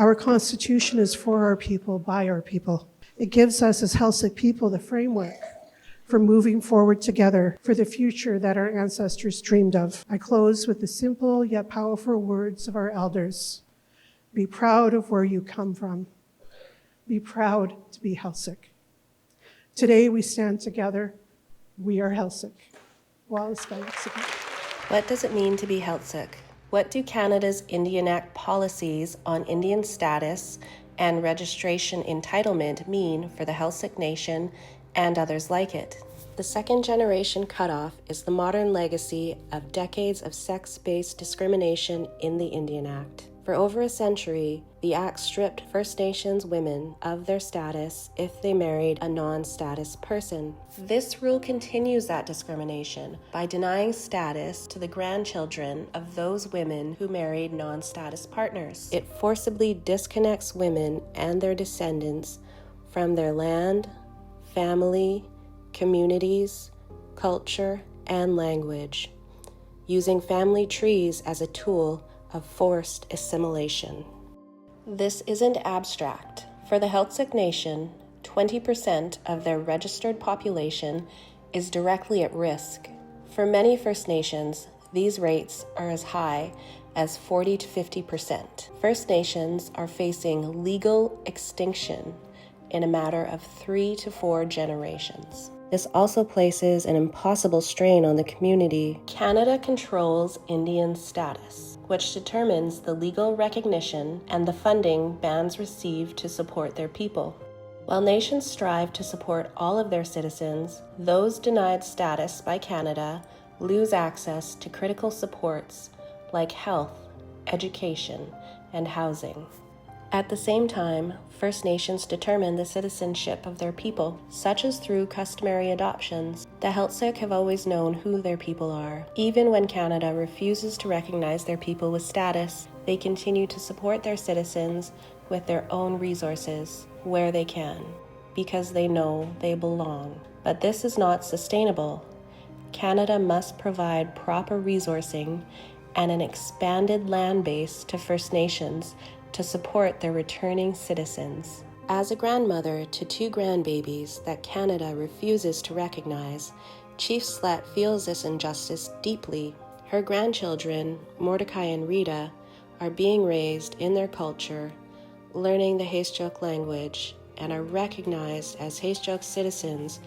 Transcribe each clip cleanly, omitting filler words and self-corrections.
Our Constitution is for our people, by our people. It gives us as Heiltsuk people the framework for moving forward together for the future that our ancestors dreamed of. I close with the simple yet powerful words of our elders. Be proud of where you come from. Be proud to be Heiltsuk. Today we stand together. We are Heiltsuk. What does it mean to be Heiltsuk? What do Canada's Indian Act policies on Indian status and registration entitlement mean for the Heiltsuk Nation and others like it? The second generation cutoff is the modern legacy of decades of sex-based discrimination in the Indian Act. For over a century, the Act stripped First Nations women of their status if they married a non-status person. This rule continues that discrimination by denying status to the grandchildren of those women who married non-status partners. It forcibly disconnects women and their descendants from their land, family, communities, culture, and language, using family trees as a tool of forced assimilation. This isn't abstract. For the Heiltsuk Nation, 20% of their registered population is directly at risk. For many First Nations, these rates are as high as 40 to 50%. First Nations are facing legal extinction in a matter of 3 to 4 generations. This also places an impossible strain on the community. Canada controls Indian status, which determines the legal recognition and the funding bands receive to support their people. While nations strive to support all of their citizens, those denied status by Canada lose access to critical supports like health, education, and housing. At the same time, First Nations determine the citizenship of their people, such as through customary adoptions. The Heiltsuk have always known who their people are. Even when Canada refuses to recognize their people with status, they continue to support their citizens with their own resources where they can, because they know they belong. But this is not sustainable. Canada must provide proper resourcing and an expanded land base to First Nations to support their returning citizens. As a grandmother to 2 grandbabies that Canada refuses to recognize, Chief Slet feels this injustice deeply. Her grandchildren, Mordecai and Rita, are being raised in their culture, learning the Heiltsuk language, and are recognized as Heiltsuk citizens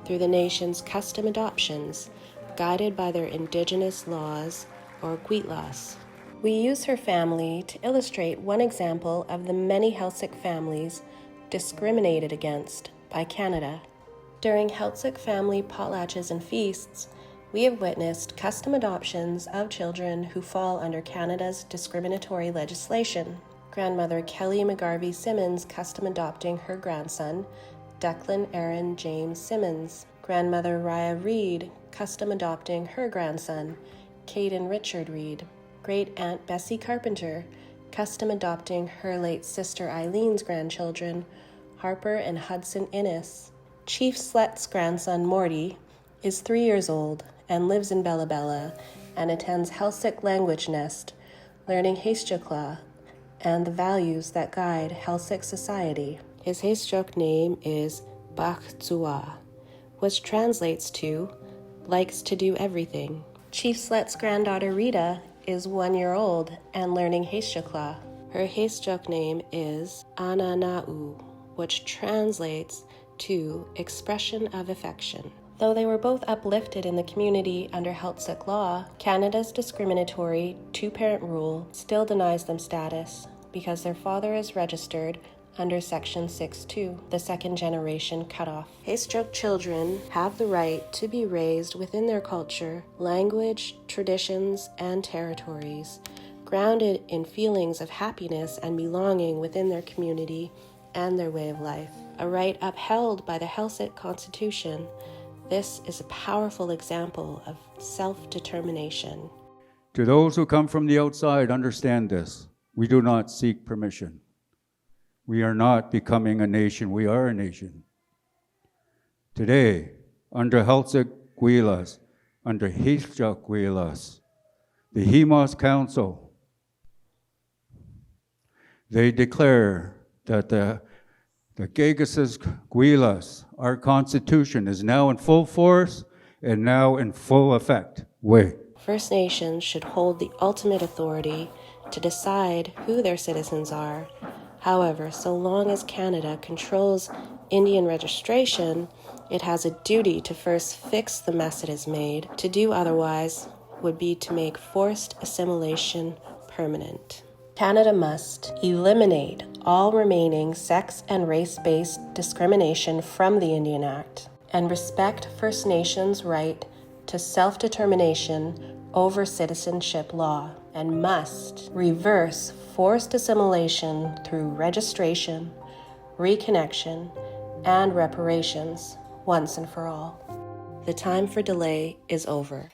through the nation's custom adoptions, guided by their indigenous laws or Gwitlas. We use her family to illustrate one example of the many Heiltsuk families discriminated against by Canada. During Heiltsuk family potlatches and feasts, we have witnessed custom adoptions of children who fall under Canada's discriminatory legislation. Grandmother Kelly McGarvey Simmons custom adopting her grandson, Declan Aaron James Simmons. Grandmother Raya Reed custom adopting her grandson, Caden Richard Reed. Great-aunt Bessie Carpenter, custom adopting her late sister Eileen's grandchildren, Harper and Hudson Innes. Chief Slet's grandson Morty is 3 years old and lives in Bella Bella and attends Heiltsuk Language Nest, learning Heiltsuk and the values that guide Heiltsuk society. His Heiltsuk name is Bach Tsua, which translates to likes to do everything. Chief Slet's granddaughter Rita is 1 year old and learning Heiltsuk. Her Heiltsuk name is Anana'u, which translates to expression of affection. Though they were both uplifted in the community under Heiltsuk law, Canada's discriminatory 2-parent rule still denies them status because their father is registered under Section 6.2, the second generation cutoff. Heiltsuk children have the right to be raised within their culture, language, traditions, and territories, grounded in feelings of happiness and belonging within their community and their way of life. A right upheld by the Heiltsuk Constitution, this is a powerful example of self-determination. To those who come from the outside, understand this. We do not seek permission. We are not becoming a nation, we are a nation. Today, under Heiltsuk Gwitlas, under Heiltsuk Gwitlas, the Hemos Council, They declare that the Gegases Guilas, our Constitution, is now in full force and now in full effect. First Nations should hold the ultimate authority to decide who their citizens are. However, so long as Canada controls Indian registration, it has a duty to first fix the mess it has made. To do otherwise would be to make forced assimilation permanent. Canada must eliminate all remaining sex and race-based discrimination from the Indian Act and respect First Nations' right to self-determination over citizenship law, and must reverse forced assimilation through registration, reconnection, and reparations once and for all. The time for delay is over.